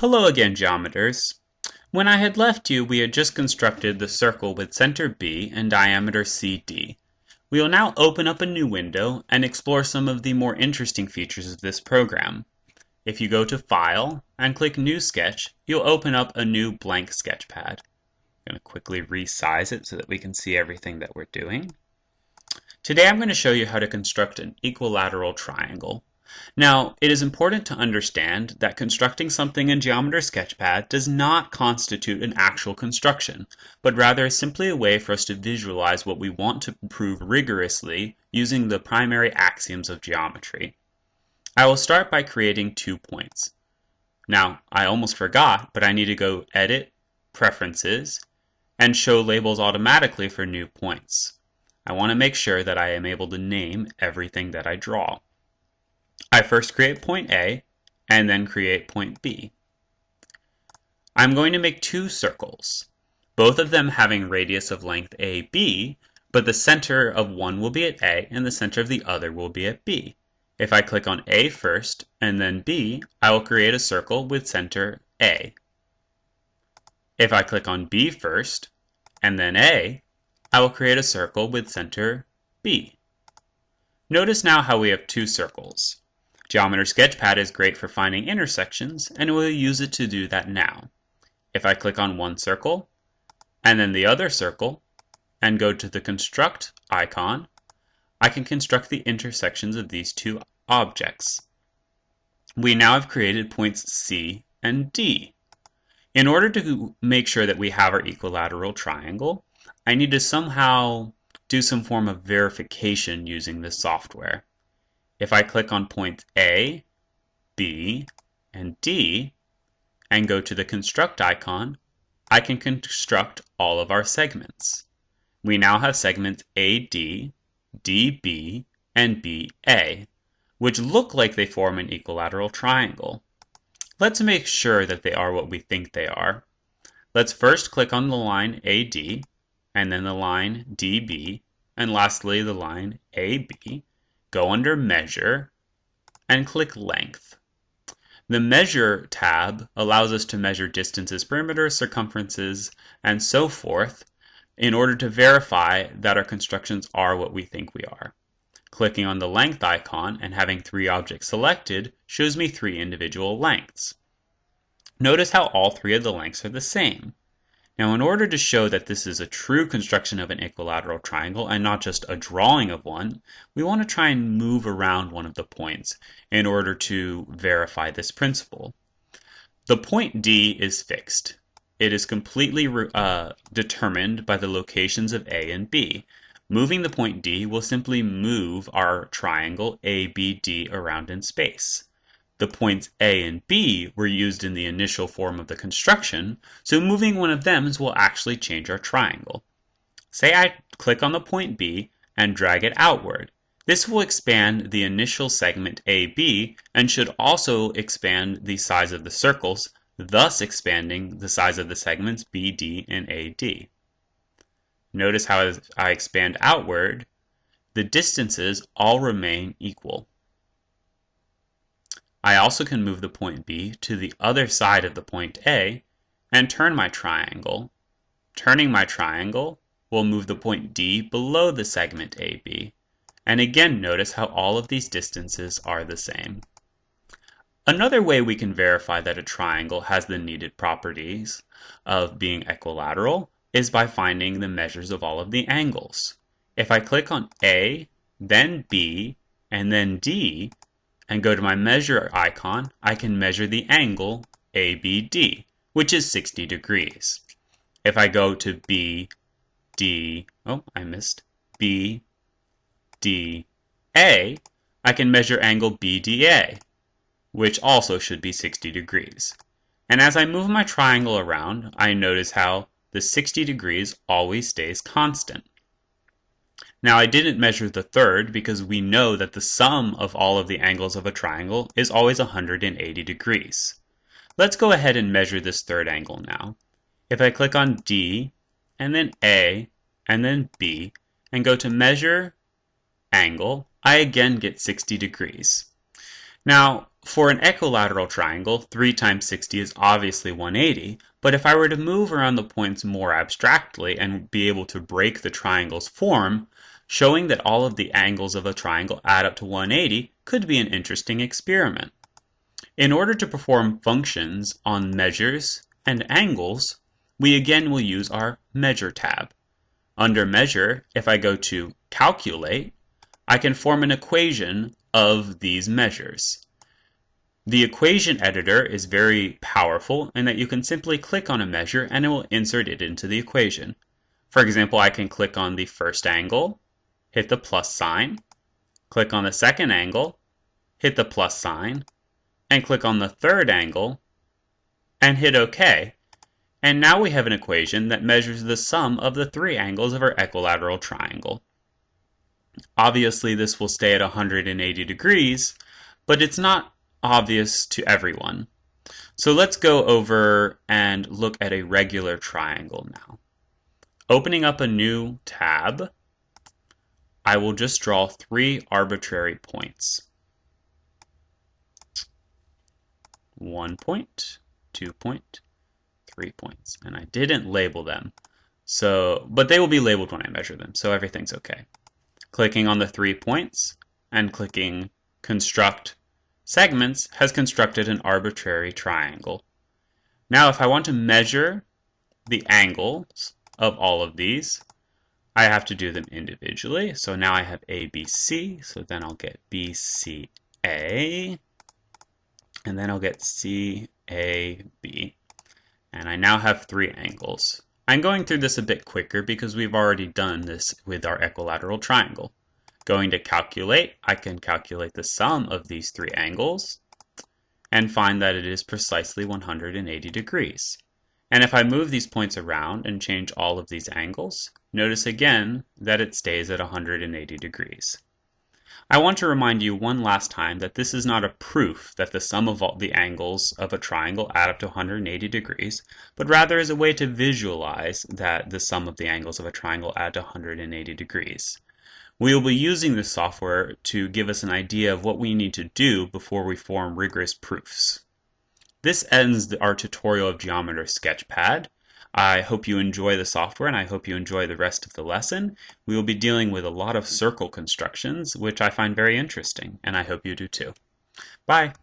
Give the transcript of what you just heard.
Hello again, geometers. When I had left you, we had just constructed the circle with center B and diameter CD. We will now open up a new window and explore some of the more interesting features of this program. If you go to File and click New Sketch, you'll open up a new blank sketchpad. I'm going to quickly resize it so that we can see everything that we're doing. Today I'm going to show you how to construct an equilateral triangle. Now, it is important to understand that constructing something in Geometry Sketchpad does not constitute an actual construction, but rather is simply a way for us to visualize what we want to prove rigorously using the primary axioms of geometry. I will start by creating 2 points. Now, I almost forgot, but I need to go Edit, Preferences, and Show Labels Automatically for new points. I want to make sure that I am able to name everything that I draw. I first create point A, and then create point B. I'm going to make 2 circles, both of them having radius of length AB, but the center of one will be at A and the center of the other will be at B. If I click on A first and then B, I will create a circle with center A. If I click on B first and then A, I will create a circle with center B. Notice now how we have 2 circles. Geometry Sketchpad is great for finding intersections, and we'll use it to do that now. If I click on one circle, and then the other circle, and go to the Construct icon, I can construct the intersections of these 2 objects. We now have created points C and D. In order to make sure that we have our equilateral triangle, I need to somehow do some form of verification using this software. If I click on points A, B, and D, and go to the Construct icon, I can construct all of our segments. We now have segments AD, DB, and BA, which look like they form an equilateral triangle. Let's make sure that they are what we think they are. Let's first click on the line AD, and then the line DB, and lastly the line AB. Go under Measure and click Length. The Measure tab allows us to measure distances, perimeters, circumferences, and so forth in order to verify that our constructions are what we think we are. Clicking on the Length icon and having 3 objects selected shows me 3 individual lengths. Notice how all 3 of the lengths are the same. Now, in order to show that this is a true construction of an equilateral triangle and not just a drawing of one, we want to try and move around one of the points in order to verify this principle. The point D is fixed. It is completely determined by the locations of A and B. Moving the point D will simply move our triangle ABD around in space. The points A and B were used in the initial form of the construction, so moving one of them will actually change our triangle. Say I click on the point B and drag it outward. This will expand the initial segment AB and should also expand the size of the circles, thus expanding the size of the segments BD and AD. Notice how as I expand outward, the distances all remain equal. I also can move the point B to the other side of the point A and turn my triangle. Turning my triangle will move the point D below the segment AB. And again, notice how all of these distances are the same. Another way we can verify that a triangle has the needed properties of being equilateral is by finding the measures of all of the angles. If I click on A, then B, and then D, and go to my measure icon, I can measure the angle ABD, which is 60 degrees. If I go to BD, I can measure angle BDA, which also should be 60 degrees. And as I move my triangle around, I notice how the 60 degrees always stays constant. Now, I didn't measure the third because we know that the sum of all of the angles of a triangle is always 180 degrees. Let's go ahead and measure this third angle now. If I click on D, and then A, and then B, and go to Measure Angle, I again get 60 degrees. Now, For an equilateral triangle, 3 times 60 is obviously 180, but if I were to move around the points more abstractly and be able to break the triangle's form, showing that all of the angles of a triangle add up to 180 could be an interesting experiment. In order to perform functions on measures and angles, we again will use our Measure tab. Under Measure, if I go to Calculate, I can form an equation of these measures. The equation editor is very powerful in that you can simply click on a measure and it will insert it into the equation. For example, I can click on the first angle, hit the plus sign, click on the second angle, hit the plus sign, and click on the third angle, and hit OK. And now we have an equation that measures the sum of the 3 angles of our equilateral triangle. Obviously, this will stay at 180 degrees, but it's not obvious to everyone. So let's go over and look at a regular triangle now. Opening up a new tab, I will just draw 3 arbitrary points. 1 point, 2 point, 3 points. And I didn't label them. But they will be labeled when I measure them, so everything's okay. Clicking on the 3 points and clicking Construct Segments has constructed an arbitrary triangle. Now if I want to measure the angles of all of these, I have to do them individually. So now I have ABC, so then I'll get BCA, and then I'll get CAB. And I now have 3 angles. I'm going through this a bit quicker because we've already done this with our equilateral triangle. Going to Calculate, I can calculate the sum of these 3 angles and find that it is precisely 180 degrees. And if I move these points around and change all of these angles, notice again that it stays at 180 degrees. I want to remind you one last time that this is not a proof that the sum of all the angles of a triangle add up to 180 degrees, but rather is a way to visualize that the sum of the angles of a triangle add to 180 degrees. We will be using this software to give us an idea of what we need to do before we form rigorous proofs. This ends our tutorial of Geometer Sketchpad. I hope you enjoy the software and I hope you enjoy the rest of the lesson. We will be dealing with a lot of circle constructions, which I find very interesting, and I hope you do too. Bye!